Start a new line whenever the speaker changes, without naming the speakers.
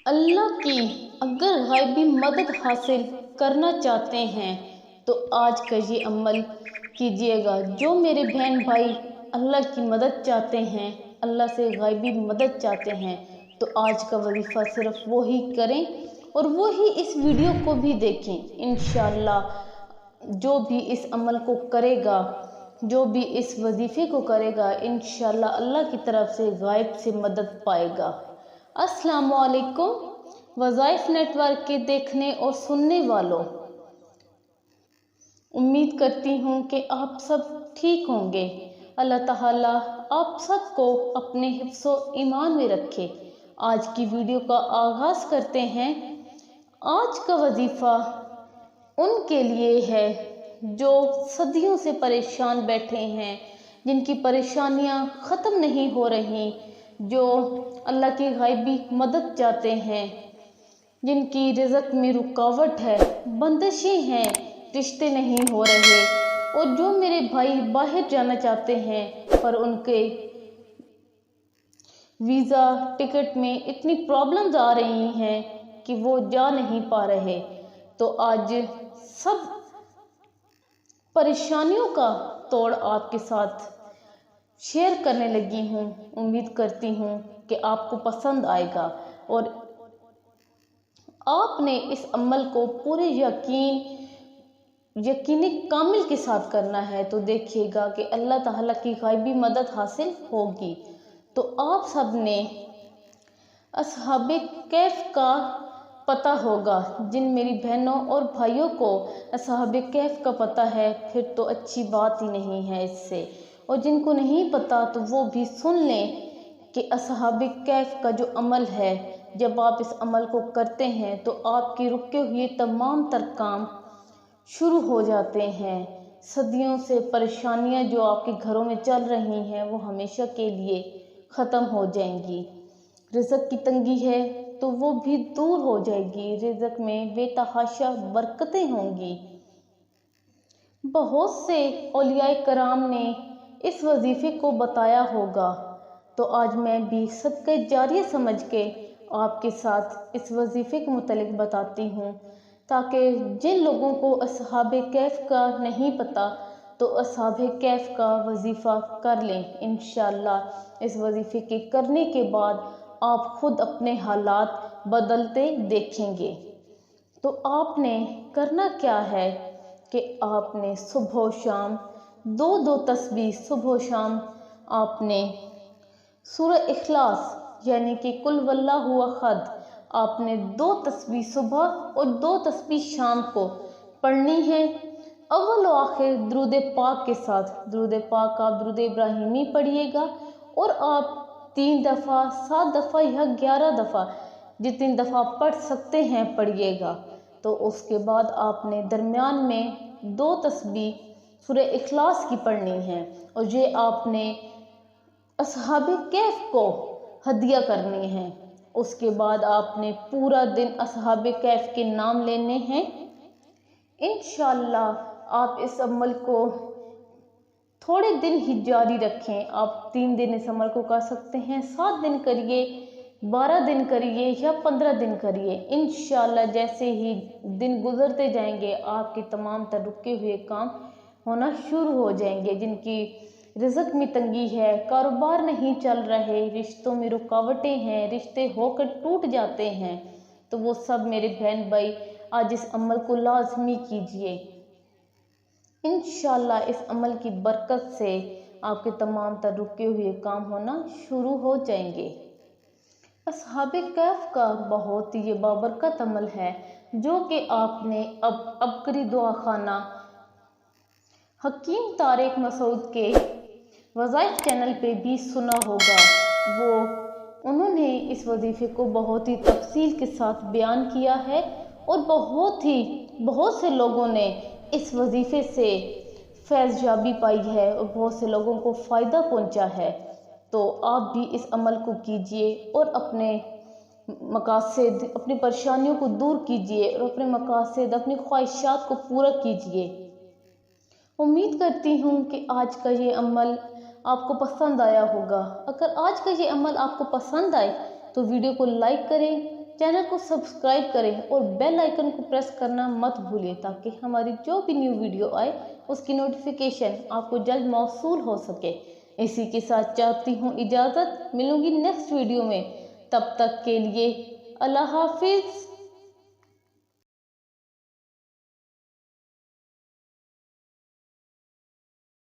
अल्लाह की अगर गायबी मदद हासिल करना चाहते हैं तो आज का ये अमल कीजिएगा। जो मेरे बहन भाई अल्लाह की मदद चाहते हैं, अल्लाह से गायबी मदद चाहते हैं, तो आज का वजीफ़ा सिर्फ वो ही करें और वो ही इस वीडियो को भी देखें। इंशाअल्लाह जो भी इस अमल को करेगा, जो भी इस वजीफ़े को करेगा, इंशाअल्लाह अल्लाह की तरफ से गायब से मदद पाएगा। अस्सलामुअलैकुम वज़ाइफ नेटवर्क के देखने और सुनने वालों, उम्मीद करती हूँ कि आप सब ठीक होंगे। अल्लाह ताला आप सबको अपने हिफ्ज़ो ईमान में रखे। आज की वीडियो का आगाज़ करते हैं। आज का वजीफ़ा उनके लिए है जो सदियों से परेशान बैठे हैं, जिनकी परेशानियां ख़त्म नहीं हो रही, जो अल्लाह की गायबी मदद चाहते हैं, जिनकी रिज़्क़ में रुकावट है, बंदिशें हैं, रिश्ते नहीं हो रहे, और जो मेरे भाई बाहर जाना चाहते हैं पर उनके वीज़ा टिकट में इतनी प्रॉब्लम्स आ रही हैं कि वो जा नहीं पा रहे। तो आज सब परेशानियों का तोड़ आपके साथ शेयर करने लगी हूँ। उम्मीद करती हूँ कि आपको पसंद आएगा और आपने इस अमल को पूरे यकीनी कामिल के साथ करना है। तो देखिएगा कि अल्लाह ताला की गायबी मदद हासिल होगी। तो आप सब ने असहाबे कैफ का पता होगा। जिन मेरी बहनों और भाइयों को असहाबे कैफ का पता है फिर तो अच्छी बात ही नहीं है इससे, और जिनको नहीं पता तो वो भी सुन लें कि असहाबे कैफ का जो अमल है, जब आप इस अमल को करते हैं तो आपके रुके हुए तमाम तर काम शुरू हो जाते हैं। सदियों से परेशानियां जो आपके घरों में चल रही हैं वो हमेशा के लिए ख़त्म हो जाएंगी। रिज़्क़ की तंगी है तो वो भी दूर हो जाएगी। रिज़्क़ में बेतहाशा बरकतें होंगी। बहुत से औलियाए कराम ने इस वजीफ़े को बताया होगा, तो आज मैं भी सदक़े जारिया समझ के आपके साथ इस वजीफ़े के मुतालिक बताती हूँ, ताकि जिन लोगों को असहाबे कैफ का नहीं पता तो असहाबे कैफ का वजीफ़ा कर लें। इंशाअल्लाह इस वजीफ़े के करने के बाद आप खुद अपने हालात बदलते देखेंगे। तो आपने करना क्या है कि आपने सुबह शाम दो तस्बीह, सुबह शाम आपने सूरह इखलास यानी कि कुल वल्लाहु अहद आपने 2 तस्बीह सुबह और 2 तस्बीह शाम को पढ़नी है। अव्वल व आखिर दुरूद पाक के साथ। दुरूद पाक आप दुरूद इब्राहिमी पढ़िएगा और आप 3 दफ़ा, 7 दफ़ा या 11 दफ़ा जितनी दफ़ा पढ़ सकते हैं पढ़िएगा। तो उसके बाद आपने दरमियान में 2 तस्बीह सूरह इखलास की पढ़नी है और ये आपने असहाबे कैफ को हदिया करनी है। उसके बाद आपने पूरा दिन असहाबे कैफ के नाम लेने हैं। इंशाअल्लाह आप इस अमल को थोड़े दिन ही जारी रखें। आप 3 दिन इस अमल को कर सकते हैं, 7 दिन करिए, 12 दिन करिए या 15 दिन करिए। इंशाअल्लाह जैसे ही दिन गुजरते जाएंगे आपके तमाम तर रुके हुए काम होना शुरू हो जाएंगे। जिनकी रिज़्क़ में तंगी है, कारोबार नहीं चल रहे, रिश्तों में रुकावटें हैं, रिश्ते होकर टूट जाते हैं, तो वो सब मेरे बहन भाई आज इस अमल को लाजमी कीजिए। इंशाअल्लाह इस अमल की बरकत से आपके तमाम तर रुके हुए काम होना शुरू हो जाएंगे। असहाबे कैफ का बहुत ही बाबरकत अमल है जो कि आपने अब अबकरी दुआ खाना हकीम तारिक मसूद के वज़ाइफ चैनल पे भी सुना होगा। उन्होंने इस वजीफ़े को बहुत ही तफसील के साथ बयान किया है और बहुत से लोगों ने इस वजीफ़े से फैज़याबी पाई है और बहुत से लोगों को फ़ायदा पहुंचा है। तो आप भी इस अमल को कीजिए और अपने मकासद, अपनी परेशानियों को दूर कीजिए और अपने मकासद, अपनी ख्वाहिशात को पूरा कीजिए। उम्मीद करती हूँ कि आज का ये अमल आपको पसंद आया होगा। अगर आज का ये अमल आपको पसंद आए तो वीडियो को लाइक करें, चैनल को सब्सक्राइब करें और बेल आइकन को प्रेस करना मत भूलिए ताकि हमारी जो भी न्यू वीडियो आए उसकी नोटिफिकेशन आपको जल्द मौसूल हो सके। इसी के साथ चाहती हूँ इजाज़त, मिलूंगी नेक्स्ट वीडियो में। तब तक के लिए अल्लाह हाफिज़।